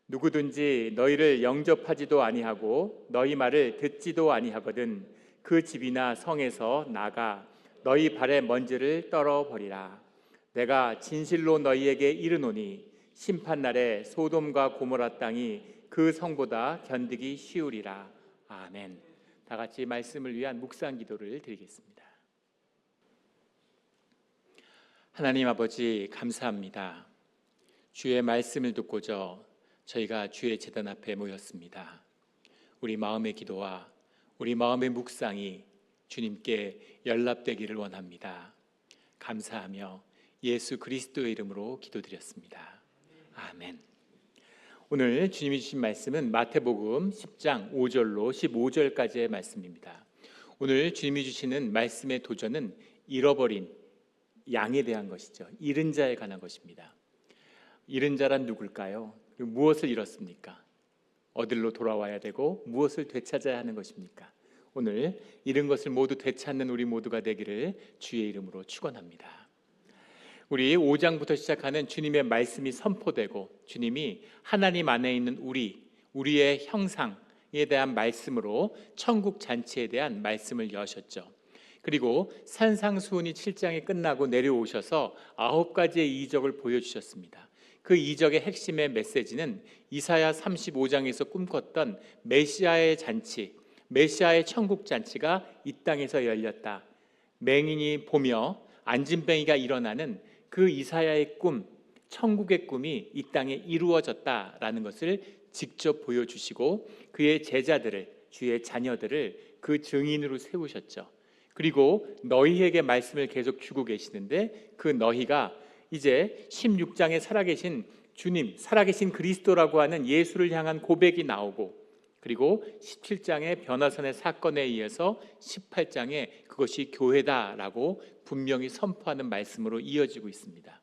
누구든지 너희를 영접하지도 아니하고 너희 말을 듣지도 아니하거든 그 집이나 성에서 나가 너희 발의 먼지를 떨어버리라. 내가 진실로 너희에게 이르노니 심판날에 소돔과 고모라 땅이 그 성보다 견디기 쉬우리라. 아멘. 다 같이 말씀을 위한 묵상 기도를 드리겠습니다. 하나님 아버지, 감사합니다. 주의 말씀을 듣고자 저희가 주의 제단 앞에 모였습니다. 우리 마음의 기도와 우리 마음의 묵상이 주님께 연락되기를 원합니다. 감사하며 예수 그리스도의 이름으로 기도드렸습니다. 아멘. 오늘 주님이 주신 말씀은 마태복음 10장 5절로 15절까지의 말씀입니다. 오늘 주님이 주시는 말씀의 도전은 잃어버린 양에 대한 것이죠. 잃은 자에 관한 것입니다. 잃은 자란 누굴까요? 무엇을 잃었습니까? 어디로 돌아와야 되고 무엇을 되찾아야 하는 것입니까? 오늘 잃은 것을 모두 되찾는 우리 모두가 되기를 주의 이름으로 축원합니다. 우리 5장부터 시작하는 주님의 말씀이 선포되고 주님이 하나님 안에 있는 우리의 형상에 대한 말씀으로 천국 잔치에 대한 말씀을 여셨죠. 그리고 산상수훈이 7장이 끝나고 내려오셔서 9가지의 이적을 보여주셨습니다. 그 이적의 핵심의 메시지는 이사야 35장에서 꿈꿨던 메시아의 잔치, 메시아의 천국 잔치가 이 땅에서 열렸다. 맹인이 보며 안진뱅이가 일어나는 그 이사야의 꿈, 천국의 꿈이 이 땅에 이루어졌다라는 것을 직접 보여주시고 그의 제자들을, 주의 자녀들을 그 증인으로 세우셨죠. 그리고 너희에게 말씀을 계속 주고 계시는데 그 너희가 이제 16장에 살아계신 주님, 살아계신 그리스도라고 하는 예수를 향한 고백이 나오고 그리고 17장의 변화선의 사건에 의해서 18장에 그것이 교회다라고 분명히 선포하는 말씀으로 이어지고 있습니다.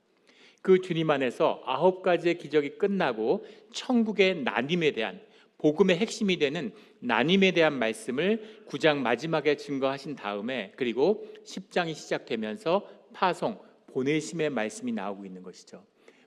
그 주님 안에서 9가지의 기적이 끝나고 천국의 나님에 대한 복음의 핵심이 되는 나님에 대한 말씀을 9장 마지막에 증거하신 다음에 그리고 10장이 시작되면서 파송, 보내심의 말씀이 나오고 있는 것이죠.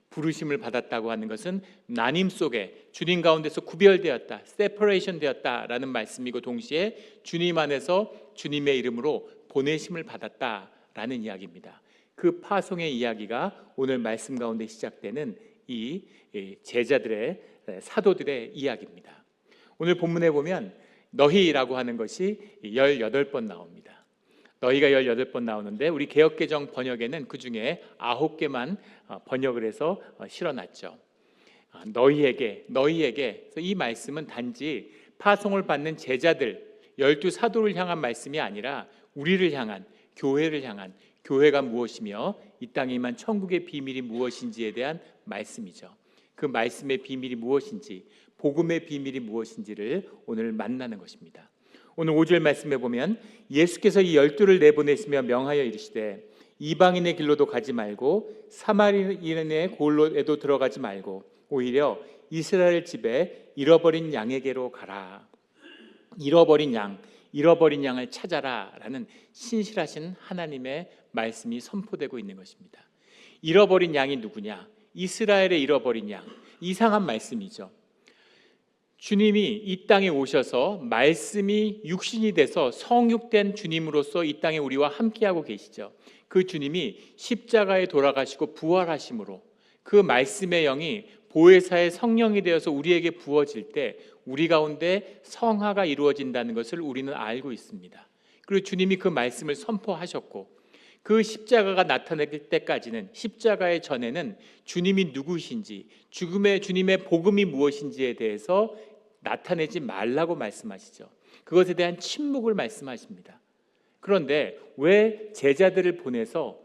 부르심을 받았다고 하는 것은 나님 속에 주님 가운데서 구별되었다, 세퍼레이션 되었다라는 말씀이고 동시에 주님 안에서 주님의 이름으로 보내심을 받았다라는 이야기입니다. 그 파송의 이야기가 오늘 말씀 가운데 시작되는 이 제자들의 사도들의 이야기입니다. 오늘 본문에 보면 너희라고 하는 것이 18번 나옵니다. 너희가 18번 나오는데 우리 개역개정 번역에는 그 중에 9개만 번역을 해서 실어놨죠. 너희에게 그래서 이 말씀은 단지 파송을 받는 제자들 12사도를 향한 말씀이 아니라 우리를 향한, 교회를 향한, 교회가 무엇이며 이 땅에 임한 천국의 비밀이 무엇인지에 대한 말씀이죠. 그 말씀의 비밀이 무엇인지, 복음의 비밀이 무엇인지를 오늘 만나는 것입니다. 오늘 5절 말씀에 보면 예수께서 이 12를 내보내시며 명하여 이르시되 이방인의 길로도 가지 말고 사마리아인의 골로에도 들어가지 말고 오히려 이스라엘 집에 잃어버린 양에게로 가라. 잃어버린 양을 찾아라 라는 신실하신 하나님의 말씀이 선포되고 있는 것입니다. 잃어버린 양이 누구냐? 이스라엘의 잃어버린 양. 이상한 말씀이죠. 주님이 이 땅에 오셔서 말씀이 육신이 돼서 성육된 주님으로서 이 땅에 우리와 함께하고 계시죠. 그 주님이 십자가에 돌아가시고 부활하심으로 그 말씀의 영이 보혜사의 성령이 되어서 우리에게 부어질 때 우리 가운데 성화가 이루어진다는 것을 우리는 알고 있습니다. 그리고 주님이 그 말씀을 선포하셨고 그 십자가가 나타날 때까지는 십자가의 전에는 주님이 누구신지 주님의 복음이 무엇인지에 대해서 나타내지 말라고 말씀하시죠. 그것에 대한 침묵을 말씀하십니다. 그런데 왜 제자들을 보내서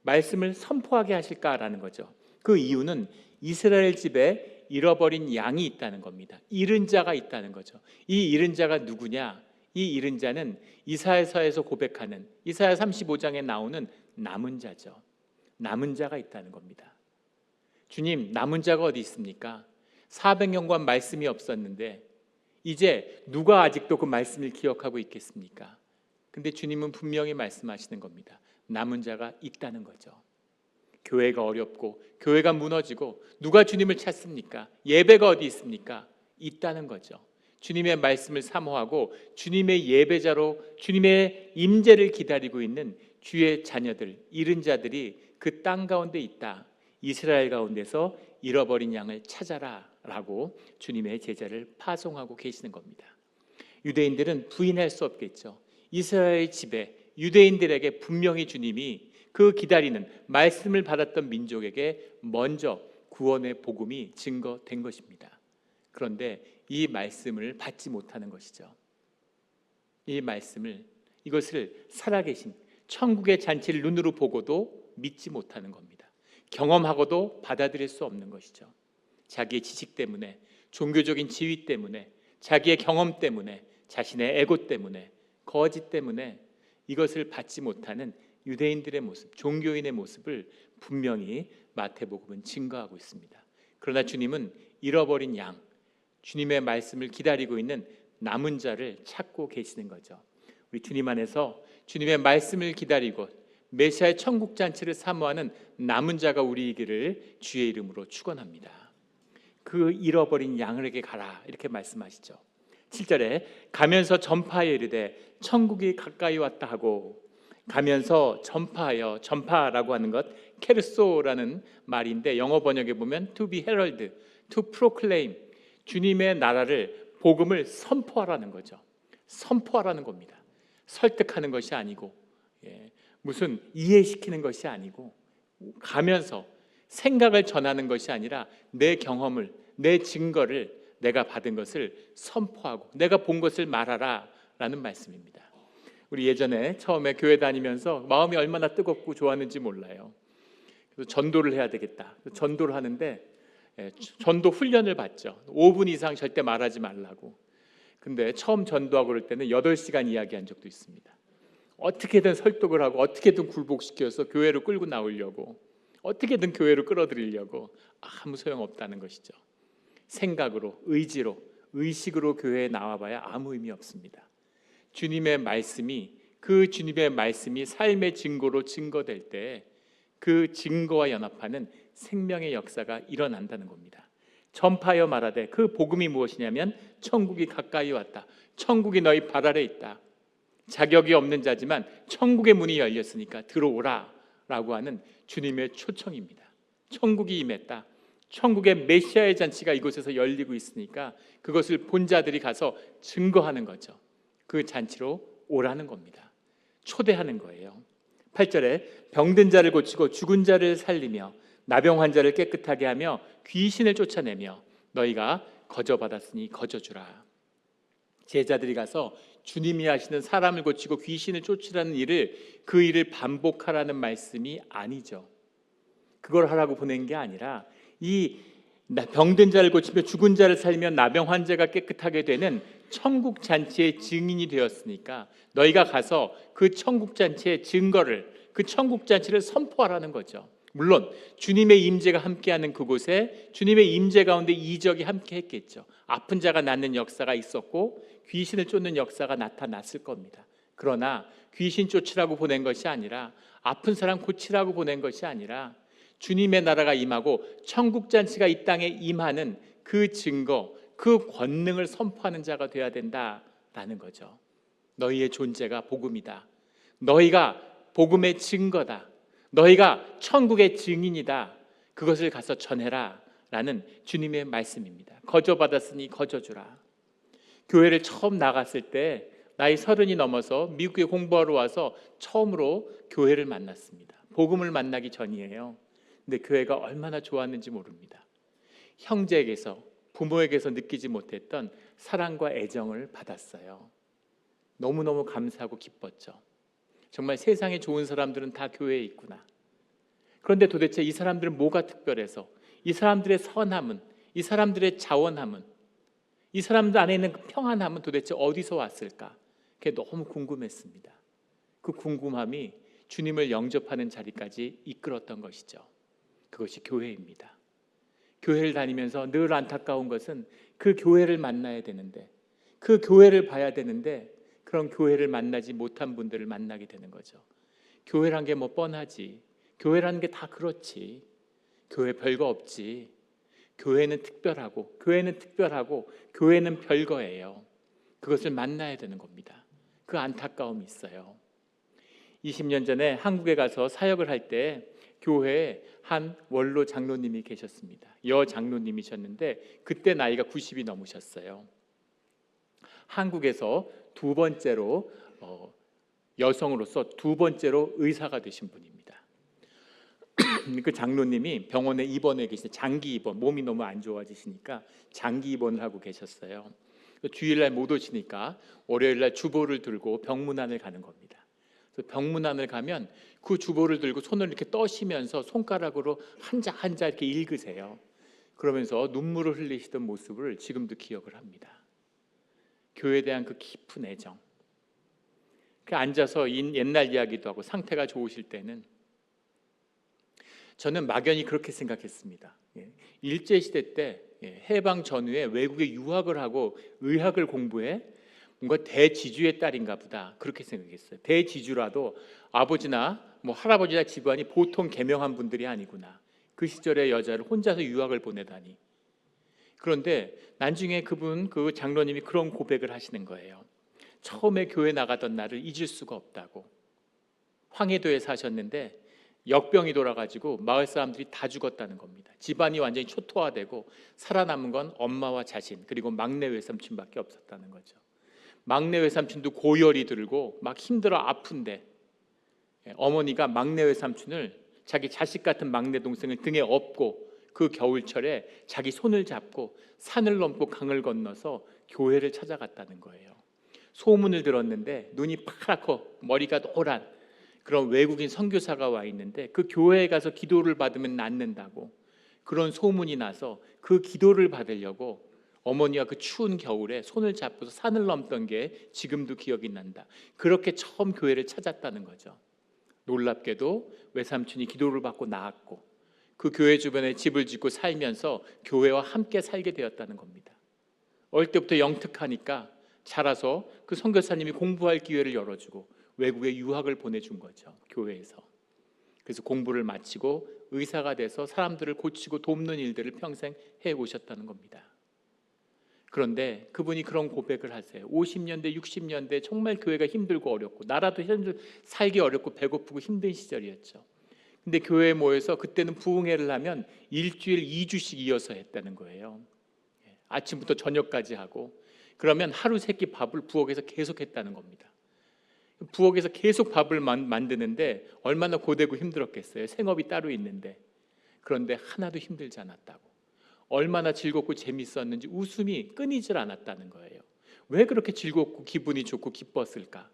말씀을 선포하게 하실까라는 거죠. 그 이유는 이스라엘 집에 잃어버린 양이 있다는 겁니다. 잃은 자가 있다는 거죠. 이 잃은 자가 누구냐? 이 잃은 자는 이사야서에서 고백하는 이사야 35장에 나오는 남은 자죠. 남은 자가 있다는 겁니다. 주님, 남은 자가 어디 있습니까? 400년간 말씀이 없었는데 이제 누가 아직도 그 말씀을 기억하고 있겠습니까? 근데 주님은 분명히 말씀하시는 겁니다. 남은 자가 있다는 거죠. 교회가 어렵고 교회가 무너지고 누가 주님을 찾습니까? 예배가 어디 있습니까? 있다는 거죠. 주님의 말씀을 사모하고 주님의 예배자로 주님의 임재를 기다리고 있는 주의 자녀들, 잃은 자들이 그 땅 가운데 있다. 이스라엘 가운데서 잃어버린 양을 찾아라 라고 주님의 제자를 파송하고 계시는 겁니다. 유대인들은 부인할 수 없겠죠. 이스라엘 집에 유대인들에게 분명히 주님이 그 기다리는 말씀을 받았던 민족에게 먼저 구원의 복음이 증거된 것입니다. 그런데 이 말씀을 받지 못하는 것이죠. 이 말씀을, 이것을 살아계신 천국의 잔치를 눈으로 보고도 믿지 못하는 겁니다. 경험하고도 받아들일 수 없는 것이죠. 자기의 지식 때문에, 종교적인 지위 때문에, 자기의 경험 때문에, 자신의 에고 때문에, 거짓 때문에 이것을 받지 못하는 유대인들의 모습, 종교인의 모습을 분명히 마태복음은 증거하고 있습니다. 그러나 주님은 잃어버린 양, 주님의 말씀을 기다리고 있는 남은 자를 찾고 계시는 거죠. 우리 주님 안에서 주님의 말씀을 기다리고 메시아의 천국 잔치를 사모하는 남은 자가 우리이기를 주의 이름으로 축원합니다. 그 잃어버린 양에게 가라 이렇게 말씀하시죠. 7절에 가면서 전파하여 이르되 천국이 가까이 왔다 하고, 가면서 전파하여, 전파라고 하는 것 케르소라는 말인데 영어 번역에 보면 to be herald, to proclaim, 주님의 나라를, 복음을 선포하라는 거죠. 선포하라는 겁니다. 설득하는 것이 아니고 무슨 이해시키는 것이 아니고 가면서 생각을 전하는 것이 아니라 내 경험을, 내 증거를, 내가 받은 것을 선포하고 내가 본 것을 말하라 라는 말씀입니다. 우리 예전에 처음에 교회 다니면서 마음이 얼마나 뜨겁고 좋았는지 몰라요. 그래서 전도를 해야 되겠다. 전도를 하는데 전도 훈련을 받죠. 5분 이상 절대 말하지 말라고. 근데 처음 전도하고 그럴 때는 8시간 이야기한 적도 있습니다. 어떻게든 설득을 하고 어떻게든 굴복시켜서 교회로 끌고 나오려고, 어떻게든 교회로 끌어들이려고, 아무 소용없다는 것이죠. 생각으로, 의지로, 의식으로 교회에 나와봐야 아무 의미 없습니다. 주님의 말씀이, 그 주님의 말씀이 삶의 증거로 증거될 때 그 증거와 연합하는 생명의 역사가 일어난다는 겁니다. 전파하여 말하되, 그 복음이 무엇이냐면 천국이 가까이 왔다. 천국이 너희 발 아래 있다. 자격이 없는 자지만 천국의 문이 열렸으니까 들어오라 라고 하는 주님의 초청입니다. 천국이 임했다. 천국의 메시아의 잔치가 이곳에서 열리고 있으니까 그것을 본 자들이 가서 증거하는 거죠. 그 잔치로 오라는 겁니다. 초대하는 거예요. 8절에 병든 자를 고치고 죽은 자를 살리며 나병 환자를 깨끗하게 하며 귀신을 쫓아내며 너희가 거저받았으니 거저주라. 제자들이 가서 주님이 하시는 사람을 고치고 귀신을 쫓으라는 일을, 그 일을 반복하라는 말씀이 아니죠. 그걸 하라고 보낸 게 아니라 이 병든 자를 고치며 죽은 자를 살리며 나병 환자가 깨끗하게 되는 천국 잔치의 증인이 되었으니까 너희가 가서 그 천국 잔치의 증거를, 그 천국 잔치를 선포하라는 거죠. 물론 주님의 임재가 함께하는 그곳에 주님의 임재 가운데 이적이 함께했겠죠. 아픈 자가 낫는 역사가 있었고 귀신을 쫓는 역사가 나타났을 겁니다. 그러나 귀신 쫓으라고 보낸 것이 아니라, 아픈 사람 고치라고 보낸 것이 아니라 주님의 나라가 임하고 천국 잔치가 이 땅에 임하는 그 증거, 그 권능을 선포하는 자가 되어야 된다라는 거죠. 너희의 존재가 복음이다. 너희가 복음의 증거다. 너희가 천국의 증인이다. 그것을 가서 전해라 라는 주님의 말씀입니다. 거저받았으니 거저주라. 교회를 처음 나갔을 때 나이 30이 넘어서 미국에 공부하러 와서 처음으로 교회를 만났습니다. 복음을 만나기 전이에요. 근데 교회가 얼마나 좋았는지 모릅니다. 형제에게서, 부모에게서 느끼지 못했던 사랑과 애정을 받았어요. 너무너무 감사하고 기뻤죠. 정말 세상에 좋은 사람들은 다 교회에 있구나. 그런데 도대체 이 사람들은 뭐가 특별해서, 이 사람들의 선함은, 이 사람들의 자원함은, 이 사람들 안에 있는 그 평안함은 도대체 어디서 왔을까? 그게 너무 궁금했습니다. 그 궁금함이 주님을 영접하는 자리까지 이끌었던 것이죠. 그것이 교회입니다. 교회를 다니면서 늘 안타까운 것은 그 교회를 만나야 되는데, 그 교회를 봐야 되는데 그런 교회를 만나지 못한 분들을 만나게 되는 거죠. 교회란 게 뭐 뻔하지, 교회라는 게 다 그렇지. 교회 별거 없지. 교회는 특별하고 교회는 별거예요. 그것을 만나야 되는 겁니다. 그 안타까움이 있어요. 20년 전에 한국에 가서 사역을 할 때 교회에 한 원로 장로님이 계셨습니다. 여 장로님이셨는데 그때 나이가 90이 넘으셨어요. 한국에서 두 번째로 여성으로서 두 번째로 의사가 되신 분입니다. 그 장로님이 병원에 입원해 계신 장기 입원, 몸이 너무 안 좋아지시니까 장기 입원을 하고 계셨어요. 주일날 못 오시니까 월요일날 주보를 들고 병문안을 가는 겁니다. 그래서 병문안을 가면 그 주보를 들고 손을 이렇게 떠시면서 손가락으로 한자 한자 이렇게 읽으세요. 그러면서 눈물을 흘리시던 모습을 지금도 기억을 합니다. 교회에 대한 그 깊은 애정. 그 앉아서 옛날 이야기도 하고 상태가 좋으실 때는 저는 막연히 그렇게 생각했습니다. 일제시대 때 해방 전후에 외국에 유학을 하고 의학을 공부해 뭔가 대지주의 딸인가 보다 그렇게 생각했어요. 대지주라도 아버지나 뭐 할아버지나 집안이 보통 계명한 분들이 아니구나. 그 시절의 여자를 혼자서 유학을 보내다니. 그런데 나중에 그 장로님이 그런 고백을 하시는 거예요. 처음에 교회 나가던 날을 잊을 수가 없다고. 황해도에 사셨는데 역병이 돌아가지고 마을 사람들이 다 죽었다는 겁니다. 집안이 완전히 초토화되고 살아남은 건 엄마와 자신 그리고 막내 외삼촌밖에 없었다는 거죠. 막내 외삼촌도 고열이 들고 막 힘들어 아픈데 어머니가 막내 외삼촌을 자기 자식 같은 막내 동생을 등에 업고 그 겨울철에 자기 손을 잡고 산을 넘고 강을 건너서 교회를 찾아갔다는 거예요. 소문을 들었는데 눈이 파랗고 머리가 노란 그런 외국인 선교사가 와 있는데 그 교회에 가서 기도를 받으면 낫는다고 그런 소문이 나서 그 기도를 받으려고 어머니와 그 추운 겨울에 손을 잡고서 산을 넘던 게 지금도 기억이 난다. 그렇게 처음 교회를 찾았다는 거죠. 놀랍게도 외삼촌이 기도를 받고 나았고 그 교회 주변에 집을 짓고 살면서 교회와 함께 살게 되었다는 겁니다. 어릴 때부터 영특하니까 자라서 그 선교사님이 공부할 기회를 열어주고 외국에 유학을 보내준 거죠. 교회에서. 그래서 공부를 마치고 의사가 돼서 사람들을 고치고 돕는 일들을 평생 해오셨다는 겁니다. 그런데 그분이 그런 고백을 하세요. 50년대 60년대 정말 교회가 힘들고 어렵고 나라도 살기 어렵고 배고프고 힘든 시절이었죠. 근데 교회에 모여서 그때는 부흥회를 하면 일주일 2주씩 이어서 했다는 거예요. 아침부터 저녁까지 하고 그러면 하루 세끼 밥을 부엌에서 계속 했다는 겁니다. 부엌에서 계속 밥을 만드는데 얼마나 고되고 힘들었겠어요. 생업이 따로 있는데. 그런데 하나도 힘들지 않았다고. 얼마나 즐겁고 재밌었는지 웃음이 끊이질 않았다는 거예요. 왜 그렇게 즐겁고 기분이 좋고 기뻤을까?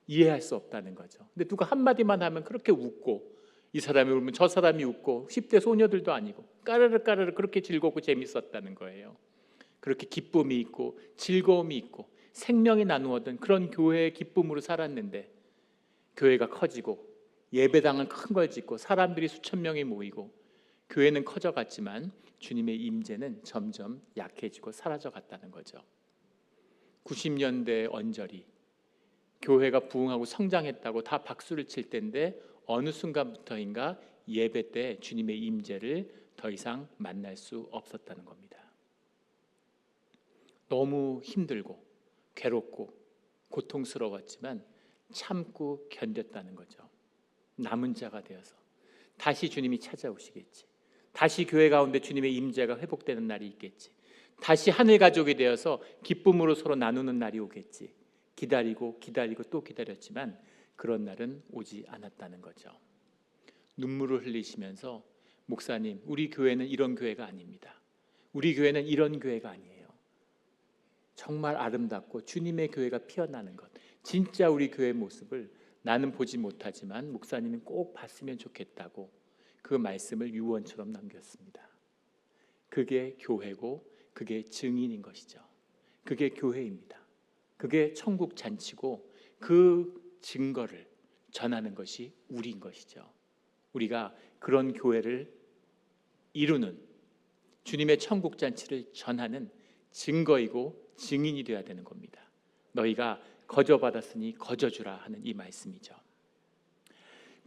이해할 수 없다는 거죠. 근데 누가 한마디만 하면 그렇게 웃고 이 사람이 울면 저 사람이 웃고 10대 소녀들도 아니고 까르르 까르르 그렇게 즐겁고 재밌었다는 거예요. 그렇게 기쁨이 있고 즐거움이 있고 생명이 나누었던 그런 교회의 기쁨으로 살았는데 교회가 커지고 예배당은 큰 걸 짓고 사람들이 수천 명이 모이고 교회는 커져갔지만 주님의 임재는 점점 약해지고 사라져갔다는 거죠. 90년대 언저리 교회가 부흥하고 성장했다고 다 박수를 칠 때인데 어느 순간부터인가 예배 때 주님의 임재를 더 이상 만날 수 없었다는 겁니다. 너무 힘들고 괴롭고 고통스러웠지만 참고 견뎠다는 거죠. 남은 자가 되어서 다시 주님이 찾아오시겠지. 다시 교회 가운데 주님의 임재가 회복되는 날이 있겠지. 다시 하늘 가족이 되어서 기쁨으로 서로 나누는 날이 오겠지. 기다리고 또 기다렸지만 그런 날은 오지 않았다는 거죠. 눈물을 흘리시면서 목사님, 우리 교회는 이런 교회가 아닙니다. 우리 교회는 이런 교회가 아니에요. 정말 아름답고 주님의 교회가 피어나는 것, 진짜 우리 교회의 모습을 나는 보지 못하지만 목사님은 꼭 봤으면 좋겠다고 그 말씀을 유언처럼 남겼습니다. 그게 교회고 그게 증인인 것이죠. 그게 교회입니다. 그게 천국 잔치고 그 증거를 전하는 것이 우리인 것이죠. 우리가 그런 교회를 이루는 주님의 천국 잔치를 전하는 증거이고 증인이 되어야 되는 겁니다. 너희가 거저 받았으니 거저 주라 하는 이 말씀이죠.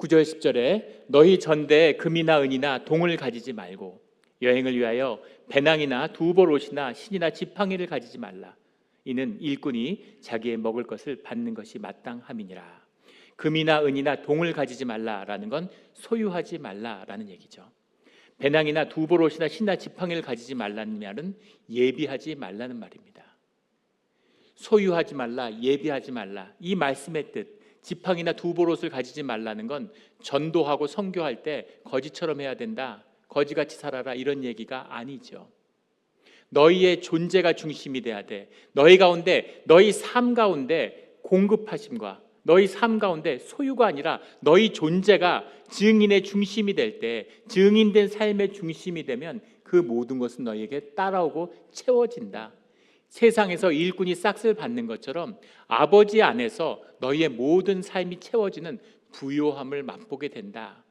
9절 10절에 너희 전대에 금이나 은이나 동을 가지지 말고 여행을 위하여 배낭이나 두벌옷이나 신이나 지팡이를 가지지 말라. 이는 일꾼이 자기의 먹을 것을 받는 것이 마땅함이니라. 금이나 은이나 동을 가지지 말라라는 건 소유하지 말라라는 얘기죠. 배낭이나 두벌옷이나 신이나 지팡이를 가지지 말라는 말은 예비하지 말라는 말입니다. 소유하지 말라, 예비하지 말라, 이 말씀의 뜻, 지팡이나 두벌옷을 가지지 말라는 건 전도하고 선교할 때 거지처럼 해야 된다, 거지같이 살아라, 이런 얘기가 아니죠. 너희의 존재가 중심이 돼야 돼. 너희 가운데, 너희 삶 가운데 공급하심과 너희 삶 가운데 소유가 아니라 너희 존재가 증인의 중심이 될 때, 증인된 삶의 중심이 되면 그 모든 것은 너희에게 따라오고 채워진다. 세상에서 일꾼이 싹쓸 받는 것처럼 아버지 안에서 너희의 모든 삶이 채워지는 부요함을 맛보게 된다.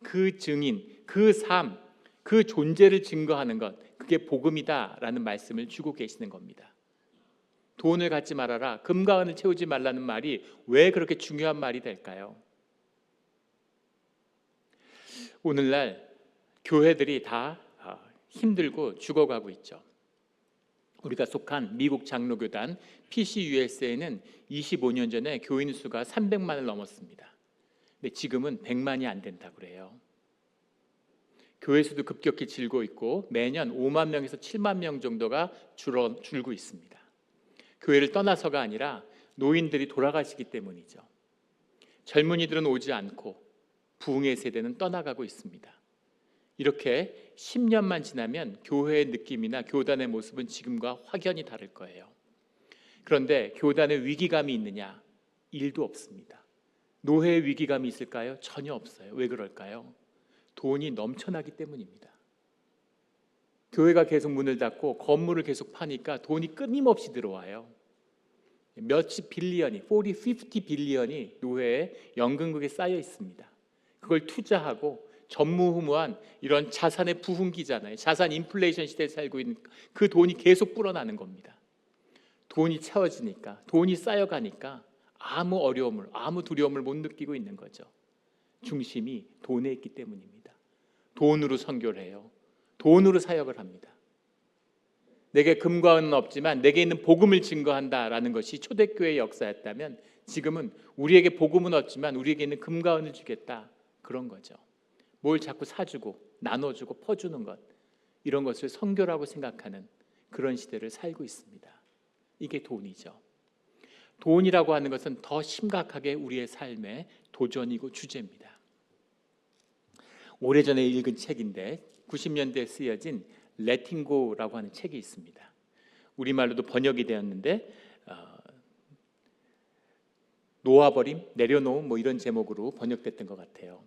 그 증인, 그 삶, 그 존재를 증거하는 것, 그게 복음이다라는 말씀을 주고 계시는 겁니다. 돈을 갖지 말아라, 금과 은을 채우지 말라는 말이 왜 그렇게 중요한 말이 될까요? 오늘날 교회들이 다 힘들고 죽어가고 있죠. 우리가 속한 미국 장로교단 PCUSA는 25년 전에 교인 수가 300만을 넘었습니다. 근데 지금은 100만이 안 된다고 그래요. 교회 수도 급격히 줄고 있고 매년 5만 명에서 7만 명 정도가 줄고 있습니다. 교회를 떠나서가 아니라 노인들이 돌아가시기 때문이죠. 젊은이들은 오지 않고 부흥의 세대는 떠나가고 있습니다. 이렇게 10년만 지나면 교회의 느낌이나 교단의 모습은 지금과 확연히 다를 거예요. 그런데 교단에 위기감이 있느냐? 1도 없습니다. 노회의 위기감이 있을까요? 전혀 없어요. 왜 그럴까요? 돈이 넘쳐나기 때문입니다. 교회가 계속 문을 닫고 건물을 계속 파니까 돈이 끊임없이 들어와요. 몇십 빌리언이, 50 빌리언이 노회에 연금국에 쌓여 있습니다. 그걸 투자하고 전무후무한 이런 자산의 부흥기잖아요. 자산 인플레이션 시대에 살고 있는 그 돈이 계속 불어나는 겁니다. 돈이 채워지니까, 돈이 쌓여가니까 아무 어려움을, 아무 두려움을 못 느끼고 있는 거죠. 중심이 돈에 있기 때문입니다. 돈으로 선교를 해요. 돈으로 사역을 합니다. 내게 금과 은은 없지만 내게 있는 복음을 증거한다라는 것이 초대교회의 역사였다면 지금은 우리에게 복음은 없지만 우리에게 있는 금과 은을 주겠다, 그런 거죠. 뭘 자꾸 사주고 나눠주고 퍼주는 것, 이런 것을 선교라고 생각하는 그런 시대를 살고 있습니다. 이게 돈이죠. 돈이라고 하는 것은 더 심각하게 우리의 삶의 도전이고 주제입니다. 오래전에 읽은 책인데 90년대에 쓰여진 레팅고라고 하는 책이 있습니다. 우리말로도 번역이 되었는데 놓아버림, 내려놓음, 뭐 이런 제목으로 번역됐던 것 같아요.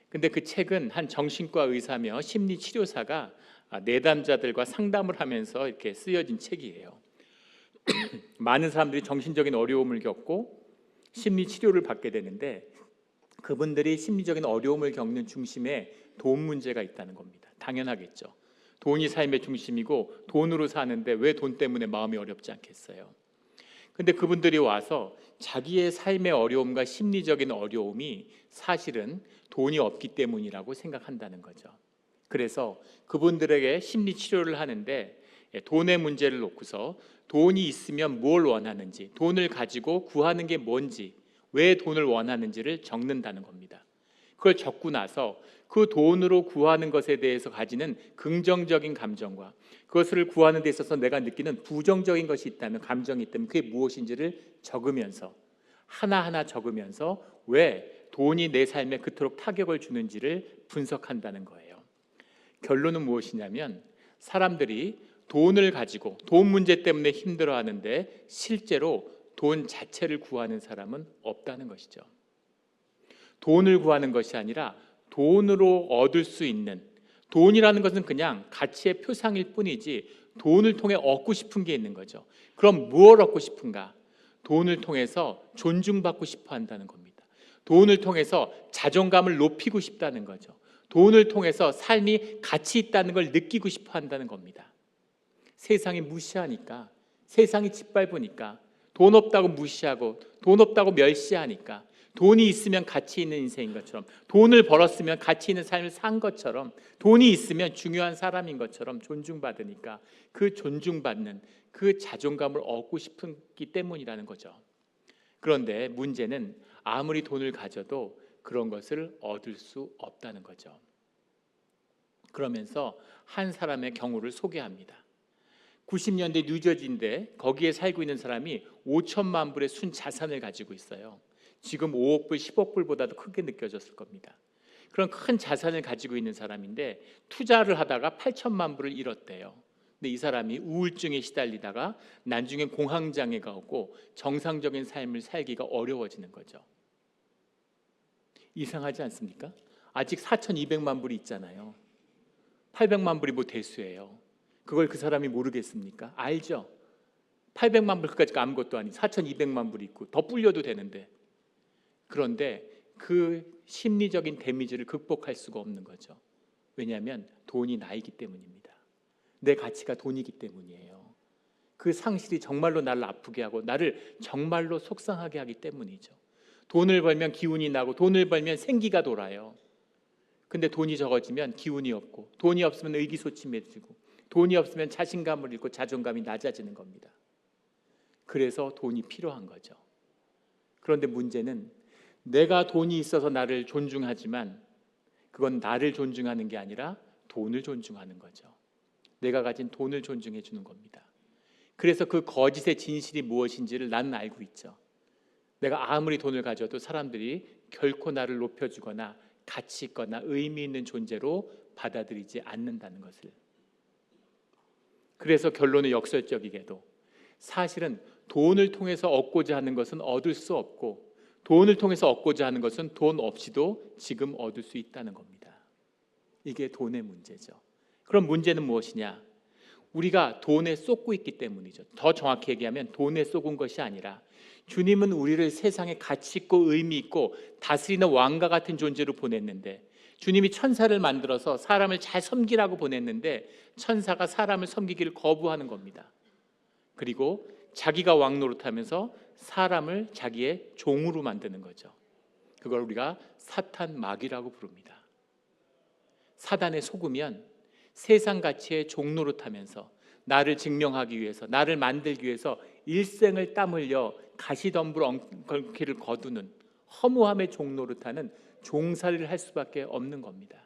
근데 그 책은 한 정신과 의사며 심리치료사가 내담자들과 상담을 하면서 이렇게 쓰여진 책이에요. 많은 사람들이 정신적인 어려움을 겪고 심리치료를 받게 되는데 그분들이 심리적인 어려움을 겪는 중심에 돈 문제가 있다는 겁니다. 당연하겠죠. 돈이 삶의 중심이고 돈으로 사는데 왜 돈 때문에 마음이 어렵지 않겠어요? 근데 그분들이 와서 자기의 삶의 어려움과 심리적인 어려움이 사실은 돈이 없기 때문이라고 생각한다는 거죠. 그래서 그분들에게 심리 치료를 하는데 돈의 문제를 놓고서 돈이 있으면 뭘 원하는지, 돈을 가지고 구하는 게 뭔지, 왜 돈을 원하는지를 적는다는 겁니다. 그걸 적고 나서 그 돈으로 구하는 것에 대해서 가지는 긍정적인 감정과 그것을 구하는 데 있어서 내가 느끼는 부정적인 것이 있다면, 감정이 있다면 그게 무엇인지를 적으면서, 하나하나 적으면서 왜 돈이 내 삶에 그토록 타격을 주는지를 분석한다는 거예요. 결론은 무엇이냐면 사람들이 돈을 가지고 돈 문제 때문에 힘들어하는데 실제로 돈 자체를 구하는 사람은 없다는 것이죠. 돈을 구하는 것이 아니라 돈으로 얻을 수 있는, 돈이라는 것은 그냥 가치의 표상일 뿐이지 돈을 통해 얻고 싶은 게 있는 거죠. 그럼 무엇을 얻고 싶은가? 돈을 통해서 존중받고 싶어 한다는 겁니다. 돈을 통해서 자존감을 높이고 싶다는 거죠. 돈을 통해서 삶이 가치 있다는 걸 느끼고 싶어 한다는 겁니다. 세상이 무시하니까, 세상이 짓밟으니까, 돈 없다고 무시하고 돈 없다고 멸시하니까, 돈이 있으면 가치 있는 인생인 것처럼, 돈을 벌었으면 가치 있는 삶을 산 것처럼, 돈이 있으면 중요한 사람인 것처럼 존중받으니까 그 존중받는 그 자존감을 얻고 싶기 때문이라는 거죠. 그런데 문제는 아무리 돈을 가져도 그런 것을 얻을 수 없다는 거죠. 그러면서 한 사람의 경우를 소개합니다. 90년대 뉴저지인데 거기에 살고 있는 사람이 5천만 불의 순 자산을 가지고 있어요. 지금 5억 불, 10억 불보다도 크게 느껴졌을 겁니다. 그런 큰 자산을 가지고 있는 사람인데 투자를 하다가 8천만 불을 잃었대요. 근데 이 사람이 우울증에 시달리다가 나중에 공황장애가 오고 정상적인 삶을 살기가 어려워지는 거죠. 이상하지 않습니까? 아직 4,200만 불이 있잖아요. 800만 불이 뭐 대수예요. 그걸 그 사람이 모르겠습니까? 알죠. 800만 불 그까짓 거 아무것도 아니 4,200만 불이 있고 더 불려도 되는데, 그런데 그 심리적인 데미지를 극복할 수가 없는 거죠. 왜냐하면 돈이 나이기 때문입니다. 내 가치가 돈이기 때문이에요. 그 상실이 정말로 나를 아프게 하고 나를 정말로 속상하게 하기 때문이죠. 돈을 벌면 기운이 나고 돈을 벌면 생기가 돌아요. 근데 돈이 적어지면 기운이 없고, 돈이 없으면 의기소침해지고, 돈이 없으면 자신감을 잃고 자존감이 낮아지는 겁니다. 그래서 돈이 필요한 거죠. 그런데 문제는 내가 돈이 있어서 나를 존중하지만 그건 나를 존중하는 게 아니라 돈을 존중하는 거죠. 내가 가진 돈을 존중해 주는 겁니다. 그래서 그 거짓의 진실이 무엇인지를 나는 알고 있죠. 내가 아무리 돈을 가져도 사람들이 결코 나를 높여주거나 가치 있거나 의미 있는 존재로 받아들이지 않는다는 것을. 그래서 결론은 역설적이게도 사실은 돈을 통해서 얻고자 하는 것은 얻을 수 없고, 돈을 통해서 얻고자 하는 것은 돈 없이도 지금 얻을 수 있다는 겁니다. 이게 돈의 문제죠. 그럼 문제는 무엇이냐? 우리가 돈에 쏟고 있기 때문이죠. 더 정확히 얘기하면 돈에 쏟은 것이 아니라 주님은 우리를 세상에 가치 있고 의미 있고 다스리는 왕과 같은 존재로 보냈는데, 주님이 천사를 만들어서 사람을 잘 섬기라고 보냈는데 천사가 사람을 섬기기를 거부하는 겁니다. 그리고 자기가 왕 노릇하면서 사람을 자기의 종으로 만드는 거죠. 그걸 우리가 사탄 마귀라고 부릅니다. 사단에 속으면 세상 가치의 종 노릇하면서 나를 증명하기 위해서, 나를 만들기 위해서 일생을 땀 흘려 가시덤불 엉키를 거두는 허무함의 종 노릇하는 종살이를 할 수밖에 없는 겁니다.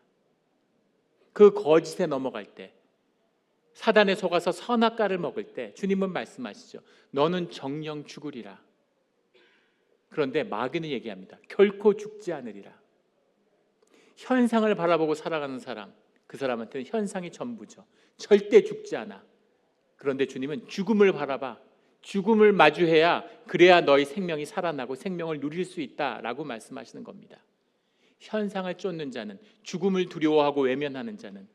그 거짓에 넘어갈 때, 사단에 속아서 선악과를 먹을 때 주님은 말씀하시죠. 너는 정녕 죽으리라. 그런데 마귀는 얘기합니다. 결코 죽지 않으리라. 현상을 바라보고 살아가는 사람, 그 사람한테는 현상이 전부죠. 절대 죽지 않아. 그런데 주님은 죽음을 바라봐. 죽음을 마주해야 그래야 너희 생명이 살아나고 생명을 누릴 수 있다라고 말씀하시는 겁니다. 현상을 쫓는 자는, 죽음을 두려워하고 외면하는 자는,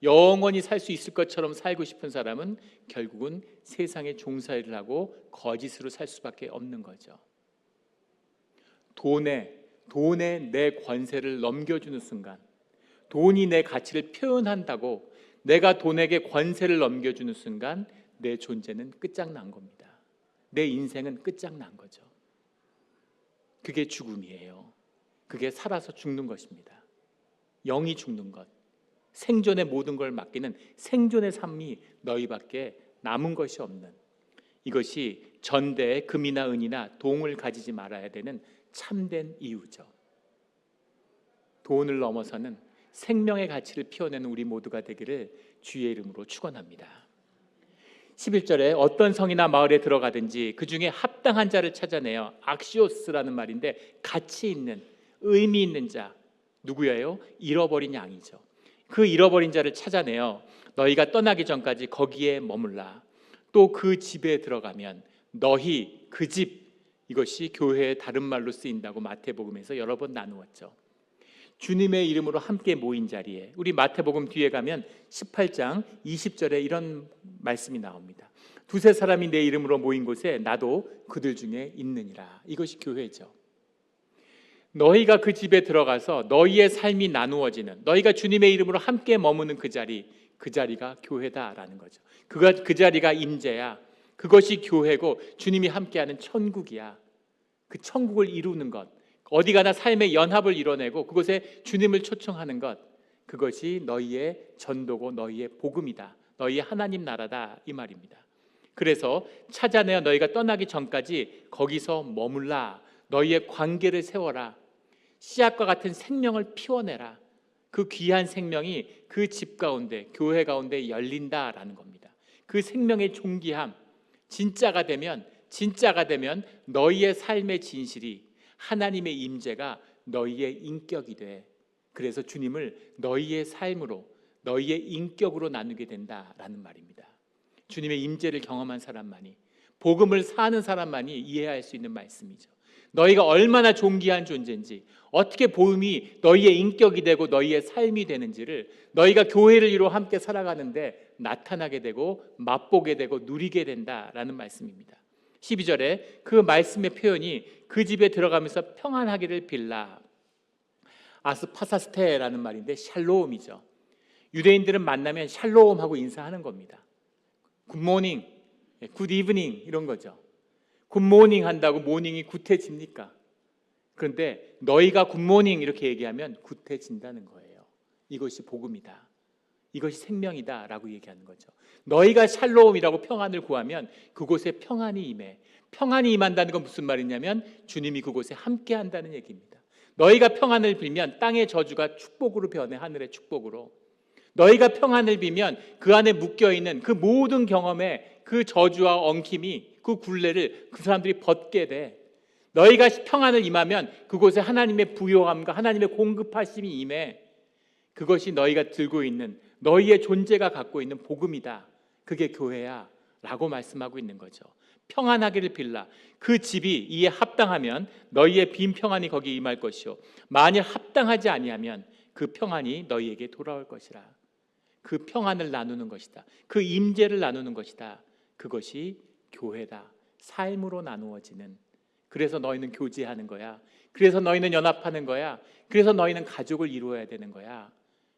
영원히 살 수 있을 것처럼 살고 싶은 사람은 결국은 세상의 종살이를 하고 거짓으로 살 수밖에 없는 거죠. 돈에 내 권세를 넘겨주는 순간, 돈이 내 가치를 표현한다고 내가 돈에게 권세를 넘겨주는 순간 내 존재는 끝장난 겁니다. 내 인생은 끝장난 거죠. 그게 죽음이에요. 그게 살아서 죽는 것입니다. 영이 죽는 것, 생존의 모든 걸 맡기는 생존의 삶이 너희밖에 남은 것이 없는, 이것이 전대의 금이나 은이나 동을 가지지 말아야 되는 참된 이유죠. 돈을 넘어서는 생명의 가치를 피워내는 우리 모두가 되기를 주의 이름으로 축원합니다. 11절에 어떤 성이나 마을에 들어가든지 그 중에 합당한 자를 찾아내어, 악시오스라는 말인데 가치 있는, 의미 있는 자, 누구예요? 잃어버린 양이죠. 그 잃어버린 자를 찾아내어 너희가 떠나기 전까지 거기에 머물라. 또 그 집에 들어가면 너희, 그 집, 이것이 교회의 다른 말로 쓰인다고 마태복음에서 여러 번 나누었죠. 주님의 이름으로 함께 모인 자리에, 우리 마태복음 뒤에 가면 18장 20절에 이런 말씀이 나옵니다. 두세 사람이 내 이름으로 모인 곳에 나도 그들 중에 있느니라. 이것이 교회죠. 너희가 그 집에 들어가서 너희의 삶이 나누어지는, 너희가 주님의 이름으로 함께 머무는 그 자리가 교회다라는 거죠. 그 자리가 임재야. 그것이 교회고 주님이 함께하는 천국이야. 그 천국을 이루는 것, 어디 가나 삶의 연합을 이뤄내고 그곳에 주님을 초청하는 것, 그것이 너희의 전도고 너희의 복음이다. 너희의 하나님 나라다 이 말입니다. 그래서 찾아내어 너희가 떠나기 전까지 거기서 머물라. 너희의 관계를 세워라. 씨앗과 같은 생명을 피워내라. 그 귀한 생명이 그 집 가운데, 교회 가운데 열린다라는 겁니다. 그 생명의 존귀함, 진짜가 되면 너희의 삶의 진실이 하나님의 임재가 너희의 인격이 돼. 그래서 주님을 너희의 삶으로, 너희의 인격으로 나누게 된다라는 말입니다. 주님의 임재를 경험한 사람만이, 복음을 사는 사람만이 이해할 수 있는 말씀이죠. 너희가 얼마나 존귀한 존재인지, 어떻게 복음이 너희의 인격이 되고 너희의 삶이 되는지를 너희가 교회를 이루어 함께 살아가는데 나타나게 되고 맛보게 되고 누리게 된다라는 말씀입니다. 12절에 그 말씀의 표현이 그 집에 들어가면서 평안하기를 빌라. 아스파사스테라는 말인데 샬롬이죠. 유대인들은 만나면 샬롬하고 인사하는 겁니다. 굿모닝, 굿 이브닝 이런 거죠. 굿모닝 한다고 모닝이 굿해집니까? 그런데 너희가 굿모닝 이렇게 얘기하면 굿해진다는 거예요. 이것이 복음이다. 이것이 생명이다 라고 얘기하는 거죠. 너희가 샬롬이라고 평안을 구하면 그곳에 평안이 임해. 평안이 임한다는 건 무슨 말이냐면 주님이 그곳에 함께 한다는 얘기입니다. 너희가 평안을 빌면 땅의 저주가 축복으로 변해, 하늘의 축복으로. 너희가 평안을 빌면 그 안에 묶여있는 그 모든 경험에 그 저주와 엉킴이, 그 굴레를 그 사람들이 벗게 돼. 너희가 평안을 임하면 그곳에 하나님의 부요함과 하나님의 공급하심이 임해. 그것이 너희가 들고 있는, 너희의 존재가 갖고 있는 복음이다. 그게 교회야 라고 말씀하고 있는 거죠. 평안하기를 빌라. 그 집이 이에 합당하면 너희의 빈 평안이 거기에 임할 것이요, 만일 합당하지 아니하면 그 평안이 너희에게 돌아올 것이라. 그 평안을 나누는 것이다. 그 임재를 나누는 것이다. 그것이 교회다. 삶으로 나누어지는. 그래서 너희는 교제하는 거야. 그래서 너희는 연합하는 거야. 그래서 너희는 가족을 이루어야 되는 거야.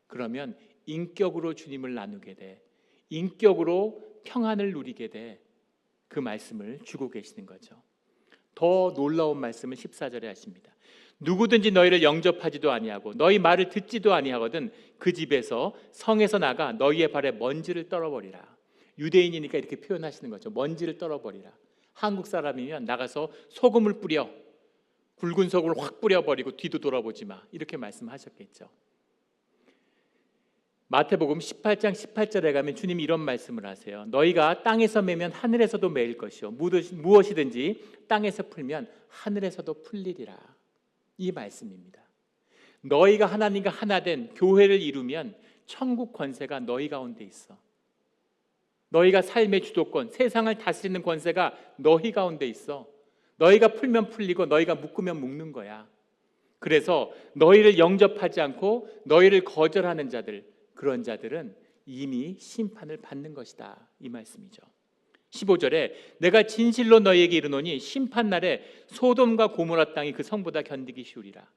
그러면 인격으로 주님을 나누게 돼. 인격으로 평안을 누리게 돼. 그 말씀을 주고 계시는 거죠. 더 놀라운 말씀을 14절에 하십니다. 누구든지 너희를 영접하지도 아니하고 너희 말을 듣지도 아니하거든 그 집에서 성에서 나가 너희의 발에 먼지를 떨어버리라. 유대인이니까 이렇게 표현하시는 거죠. 먼지를 떨어버리라. 한국 사람이면 나가서 소금을 뿌려, 굵은 소금을 확 뿌려버리고 뒤도 돌아보지 마, 이렇게 말씀하셨겠죠. 마태복음 18장 18절에 가면 주님이 이런 말씀을 하세요. 너희가 땅에서 매면 하늘에서도 매일 것이요, 무엇이든지 땅에서 풀면 하늘에서도 풀리리라. 이 말씀입니다. 너희가 하나님과 하나 된 교회를 이루면 천국 권세가 너희 가운데 있어. 너희가 삶의 주도권, 세상을 다스리는 권세가 너희 가운데 있어. 너희가 풀면 풀리고 너희가 묶으면 묶는 거야. 그래서 너희를 영접하지 않고 너희를 거절하는 자들, 그런 자들은 이미 심판을 받는 것이다. 이 말씀이죠. 15절에 내가 진실로 너희에게 이르노니 심판날에 소돔과 고모라 땅이 그 성보다 견디기 쉬우리라.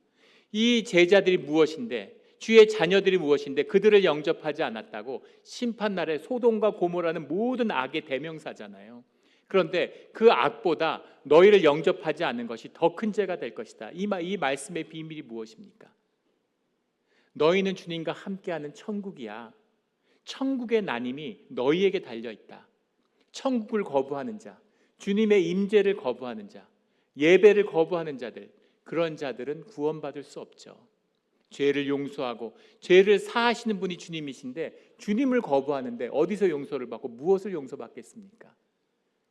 이 제자들이 무엇인데, 주의 자녀들이 무엇인데 그들을 영접하지 않았다고 심판날에 소돔과 고모라는 모든 악의 대명사잖아요. 그런데 그 악보다 너희를 영접하지 않는 것이 더 큰 죄가 될 것이다. 이 말씀의 비밀이 무엇입니까? 너희는 주님과 함께하는 천국이야. 천국의 나님이 너희에게 달려있다. 천국을 거부하는 자, 주님의 임재를 거부하는 자, 예배를 거부하는 자들, 그런 자들은 구원받을 수 없죠. 죄를 용서하고 죄를 사하시는 분이 주님이신데 주님을 거부하는데 어디서 용서를 받고 무엇을 용서받겠습니까?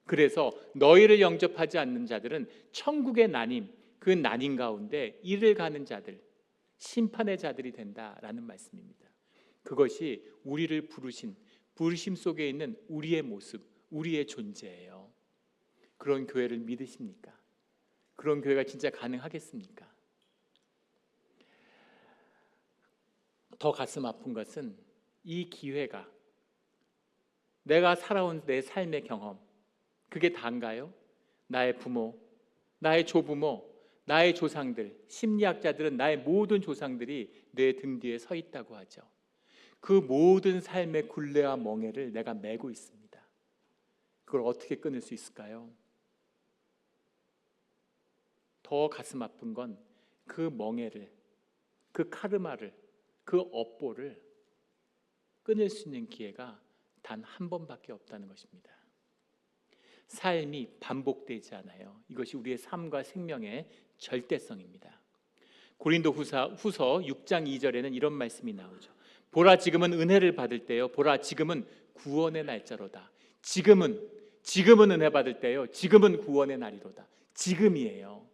그래서 너희를 영접하지 않는 자들은 천국의 나님, 그 나님 가운데 이를 가는 자들, 심판의 자들이 된다라는 말씀입니다. 그것이 우리를 부르심 속에 있는 우리의 모습, 우리의 존재예요. 그런 교회를 믿으십니까? 그런 교회가 진짜 가능하겠습니까? 더 가슴 아픈 것은 이 기회가, 내가 살아온 내 삶의 경험, 그게 다인가요? 나의 부모, 나의 조부모, 나의 조상들, 심리학자들은 나의 모든 조상들이 내 등 뒤에 서 있다고 하죠. 그 모든 삶의 굴레와 멍에를 내가 메고 있습니다. 그걸 어떻게 끊을 수 있을까요? 더 가슴 아픈 건 그 멍에를, 그 카르마를, 그 업보를 끊을 수 있는 기회가 단 한 번밖에 없다는 것입니다. 삶이 반복되지 않아요. 이것이 우리의 삶과 생명의 절대성입니다. 고린도 후서 6장 2절에는 이런 말씀이 나오죠. 보라 지금은 은혜를 받을 때요, 보라 지금은 구원의 날짜로다. 지금은 은혜 받을 때요, 지금은 구원의 날이로다. 지금이에요.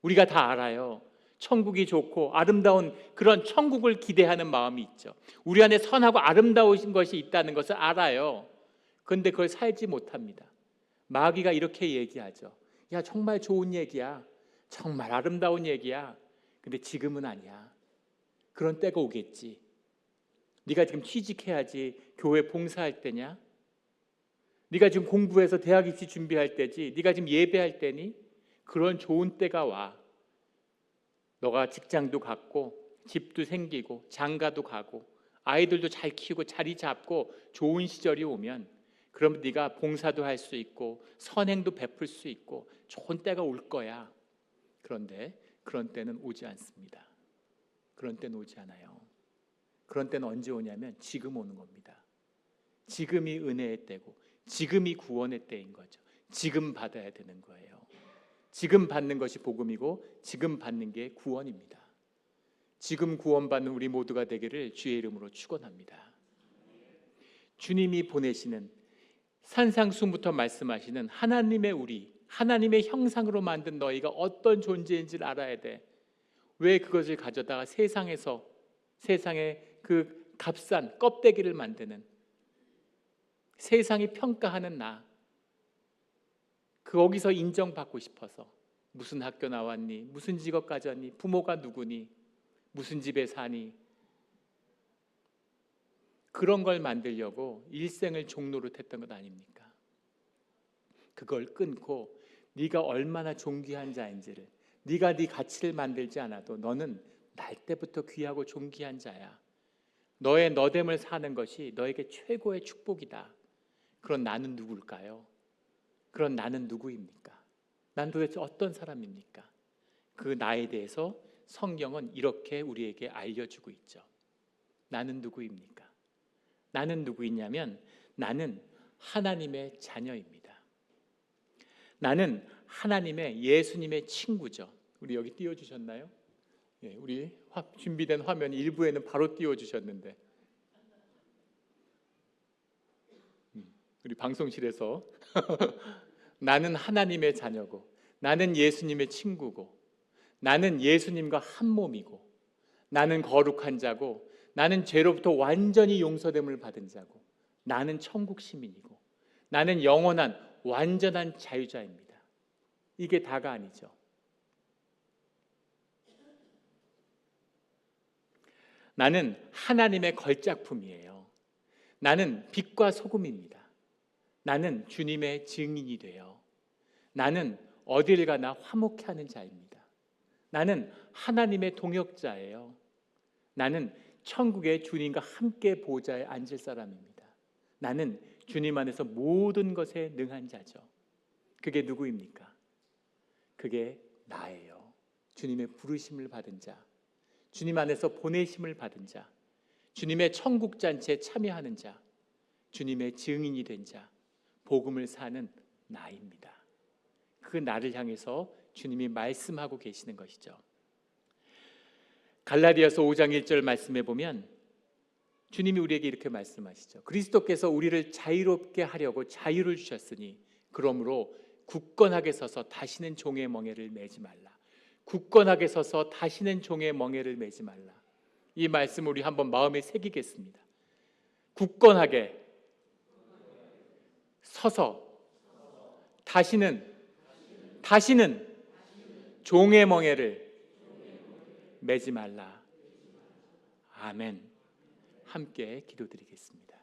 우리가 다 알아요. 천국이 좋고 아름다운 그런 천국을 기대하는 마음이 있죠. 우리 안에 선하고 아름다우신 것이 있다는 것을 알아요. 그런데 그걸 살지 못합니다. 마귀가 이렇게 얘기하죠. 야, 정말 좋은 얘기야. 정말 아름다운 얘기야. 근데 지금은 아니야. 그런 때가 오겠지. 네가 지금 취직해야지 교회 봉사할 때냐? 네가 지금 공부해서 대학 입시 준비할 때지. 네가 지금 예배할 때니? 그런 좋은 때가 와. 너가 직장도 갖고 집도 생기고 장가도 가고 아이들도 잘 키우고 자리 잡고 좋은 시절이 오면, 그럼 네가 봉사도 할 수 있고 선행도 베풀 수 있고 좋은 때가 올 거야. 그런데 그런 때는 오지 않습니다. 그런 때는 오지 않아요. 그런 때는 언제 오냐면 지금 오는 겁니다. 지금이 은혜의 때고 지금이 구원의 때인 거죠. 지금 받아야 되는 거예요. 지금 받는 것이 복음이고 지금 받는 게 구원입니다. 지금 구원받는 우리 모두가 되기를 주의 이름으로 축원합니다. 주님이 보내시는, 산상수부터 말씀하시는 하나님의 우리, 하나님의 형상으로 만든 너희가 어떤 존재인지를 알아야 돼. 왜 그것을 가져다가 세상에 그 값싼 껍데기를 만드는, 세상이 평가하는 나, 거기서 인정받고 싶어서 무슨 학교 나왔니? 무슨 직업 가졌니? 부모가 누구니? 무슨 집에 사니? 그런 걸 만들려고 일생을 종노릇 했던 것 아닙니까? 그걸 끊고 네가 얼마나 존귀한 자인지를, 네가 네 가치를 만들지 않아도 너는 날 때부터 귀하고 존귀한 자야. 너의 너됨을 사는 것이 너에게 최고의 축복이다. 그런 나는 누굴까요? 그런 나는 누구입니까? 난 도대체 어떤 사람입니까? 그 나에 대해서 성경은 이렇게 우리에게 알려주고 있죠. 나는 누구입니까? 나는 누구이냐면 나는 하나님의 자녀입니다. 나는 하나님의, 예수님의 친구죠. 우리 여기 띄워주셨나요? 예, 우리 준비된 화면 일부에는 바로 띄워주셨는데 우리 방송실에서 나는 하나님의 자녀고, 나는 예수님의 친구고, 나는 예수님과 한 몸이고, 나는 거룩한 자고, 나는 죄로부터 완전히 용서됨을 받은 자고, 나는 천국 시민이고, 나는 영원한 완전한 자유자입니다. 이게 다가 아니죠. 나는 하나님의 걸작품이에요. 나는 빛과 소금입니다. 나는 주님의 증인이 돼요. 나는 어딜 가나 화목해 하는 자입니다. 나는 하나님의 동역자예요. 나는 천국의 주님과 함께 보좌에 앉을 사람입니다. 나는 주님 안에서 모든 것에 능한 자죠. 그게 누구입니까? 그게 나예요. 주님의 부르심을 받은 자, 주님 안에서 보내심을 받은 자, 주님의 천국 잔치에 참여하는 자, 주님의 증인이 된 자, 복음을 사는 나입니다. 그 나를 향해서 주님이 말씀하고 계시는 것이죠. 갈라디아서 5장 1절 말씀해 보면 주님이 우리에게 이렇게 말씀하시죠. 그리스도께서 우리를 자유롭게 하려고 자유를 주셨으니 그러므로 굳건하게 서서 다시는 종의 멍에를 매지 말라. 굳건하게 서서 다시는 종의 멍에를 매지 말라. 이 말씀 우리 한번 마음에 새기겠습니다. 굳건하게 서서 다시는 종의 멍에를 매지 말라. 아멘. 함께 기도드리겠습니다.